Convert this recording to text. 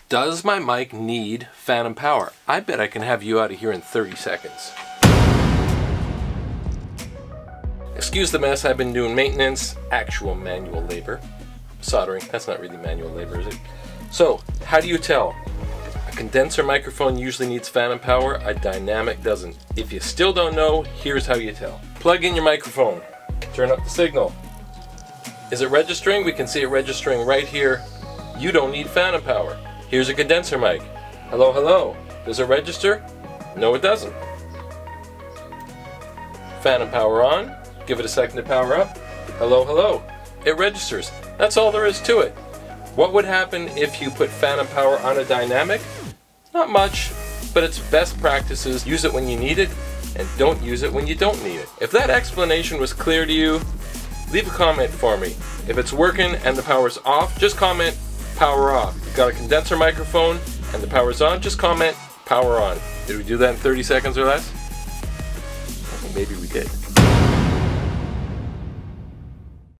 Does my mic need phantom power? I bet I can have you out of here in 30 seconds. Excuse the mess, I've been doing maintenance, actual manual labor. Soldering, that's not really manual labor, is it? So, how do you tell? A condenser microphone usually needs phantom power, a dynamic doesn't. If you still don't know, here's how you tell. Plug in your microphone, turn up the signal. Is it registering? We can see it registering right here. You don't need phantom power. Here's a condenser mic. Hello, hello. Does it register? No, it doesn't. Phantom power on. Give it a second to power up. Hello, hello. It registers. That's all there is to it. What would happen if you put phantom power on a dynamic? Not much, but it's best practices. Use it when you need it, and don't use it when you don't need it. If that explanation was clear to you, leave a comment for me. If it's working and the power's off, just comment power off. If you've got a condenser microphone and the power's on, just comment power on. Did we do that in 30 seconds or less? Maybe we did.